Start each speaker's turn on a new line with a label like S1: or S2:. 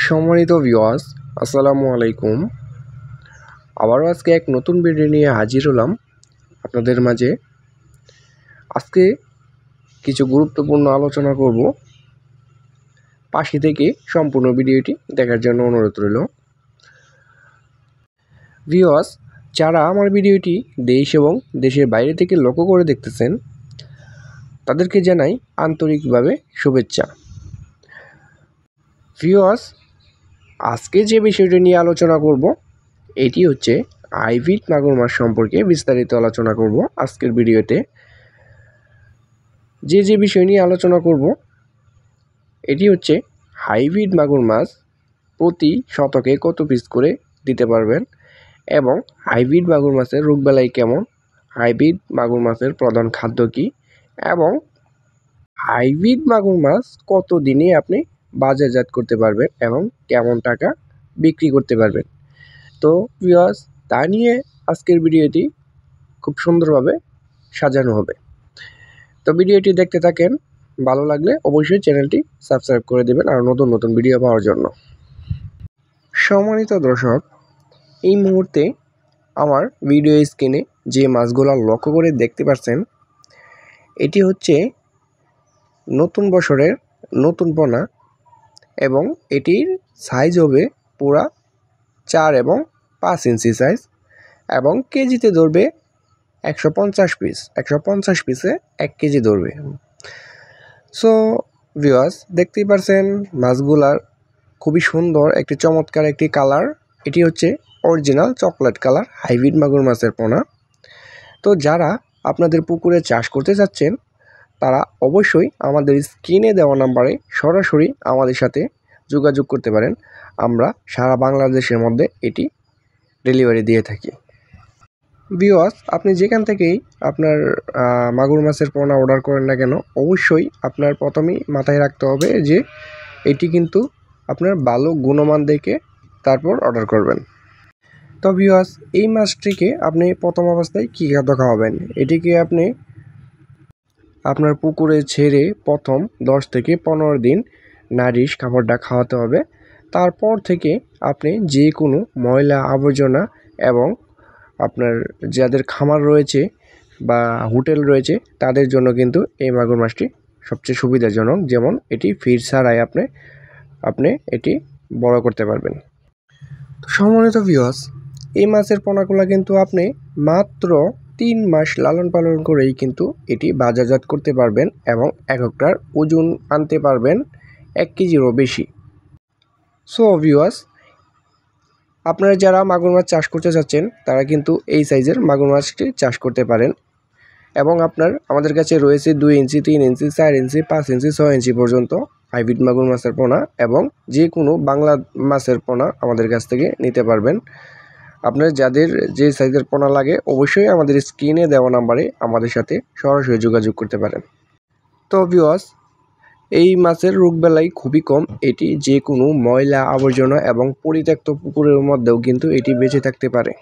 S1: সম্মানিত ভিউয়ার্স, আসসালামু আলাইকুম। আবারও আজকে এক নতুন ভিডিও নিয়ে হাজির হলাম আপনাদের মাঝে। আজকে কিছু গুরুত্বপূর্ণ আলোচনা করব। পাশে থেকে সম্পূর্ণ ভিডিওটি দেখার জন্য অনুরোধ রইল। ভিউয়ার্স, যারা আমার ভিডিওটি দেশ এবং দেশের বাইরে থেকে লক্ষ্য করে দেখতেছেন, তাদেরকে জানাই আন্তরিকভাবে শুভেচ্ছা। ভিউয়ার্স, আজকে যে বিষয়টি নিয়ে আলোচনা করব এটি হচ্ছে হাইব্রিড মাগুর মাছ সম্পর্কে বিস্তারিত আলোচনা করব আজকের ভিডিওতে। যে বিষয় নিয়ে আলোচনা করব এটি হচ্ছে হাইব্রিড মাগুর মাছ প্রতি শতকে কত পিস করে দিতে পারবেন এবং হাইব্রিড মাগুর মাছের রোগবালাই কেমন, হাইব্রিড মাগুর মাছের প্রধান খাদ্য কী এবং হাইব্রিড মাগুর মাছ কত দিনে আপনি বাজারজাত করতে পারবেন এবং কেমন টাকা বিক্রি করতে পারবেন। তো ভিউয়ার্স, তা নিয়ে আজকের ভিডিওটি খুব সুন্দরভাবে সাজানো হবে। তো ভিডিওটি দেখতে থাকেন, ভালো লাগলে অবশ্যই চ্যানেলটি সাবস্ক্রাইব করে দেবেন আর নতুন নতুন ভিডিও পাওয়ার জন্য। সম্মানিত দর্শক, এই মুহূর্তে আমার ভিডিও স্ক্রিনে যে মাছগুলো লক্ষ্য করে দেখতে পাচ্ছেন, এটি হচ্ছে নতুন বছরের নতুন পোনা এবং এটির সাইজ হবে পুরা 4 এবং 5 ইঞ্চি সাইজ এবং কেজিতে ধরবে 150 পিস। 150 পিসে 1 কেজি ধরবে। সো ভিউয়ার্স, দেখতেই পারছেন মাছগুলার খুবই সুন্দর একটি চমৎকার একটি কালার। এটি হচ্ছে অরিজিনাল চকলেট কালার হাইব্রিড মাগুর মাছের পোনা। তো যারা আপনাদের পুকুরে চাষ করতে যাচ্ছেন, তারা অবশ্যই আমাদের স্ক্রিনে দেওয়া নাম্বারে সরাসরি আমাদের সাথে যোগাযোগ করতে পারেন। আমরা সারা বাংলাদেশের মধ্যে এটি ডেলিভারি দিয়ে থাকি। ভিউয়ার্স, আপনি যেখান থেকেই আপনার মাগুর মাছের পোনা অর্ডার করেন না কেন, অবশ্যই আপনার প্রথমেই মাথায় রাখতে হবে যে এটি কিন্তু আপনার ভালো গুণমান দেখে তারপর অর্ডার করবেন। তো ভিউয়ার্স, এই মাছটিকে আপনি প্রথম অবস্থায় কী খাদ্য খাওয়াবেন? এটিকে আপনি আপনার পুকুরে ছেড়ে প্রথম 10 থেকে 15 দিন নারিশ খাবারটা খাওয়াতে হবে। তারপর থেকে আপনি যে কোনো ময়লা আবর্জনা এবং আপনার যাদের খামার রয়েছে বা হোটেল রয়েছে তাদের জন্য কিন্তু এই মাগুর মাছটি সবচেয়ে সুবিধাজনক। যেমন এটি ফিড ছাড়াই আপনি এটি বড় করতে পারবেন। সম্মানিত ভিউয়ার্স, এই মাছের পোনাগুলো কিন্তু আপনি মাত্র 3 মাস লালন পালন করেই কিন্তু এটি বাজারজাত করতে পারবেন এবং একটার ওজন আনতে পারবেন 1 কেজিরও বেশি। সো ভিউয়ার্স, আপনারা যারা মাগুর মাছ চাষ করতে চাচ্ছেন তারা কিন্তু এই সাইজের মাগুর মাছটি চাষ করতে পারেন এবং আমাদের কাছে রয়েছে 2 ইঞ্চি, 3 ইঞ্চি, 4 ইঞ্চি, 5 ইঞ্চি, 6 ইঞ্চি পর্যন্ত হাইব্রিড মাগুর মাছের পোনা এবং যে কোনো বাংলা মাছের পোনা আমাদের কাছ থেকে নিতে পারবেন। আপনার যাদের যে সাইজের পোনা লাগে অবশ্যই আমাদের স্ক্রিনে দেওয়া নাম্বারে আমাদের সাথে সরাসরি যোগাযোগ করতে পারেন। তো ভিউয়ার্স, এই মাছের রোগবালাই খুবই কম। এটি যে কোনো ময়লা আবর্জনা এবং পরিত্যক্ত পুকুরের মধ্যেও কিন্তু এটি বেঁচে থাকতে পারে।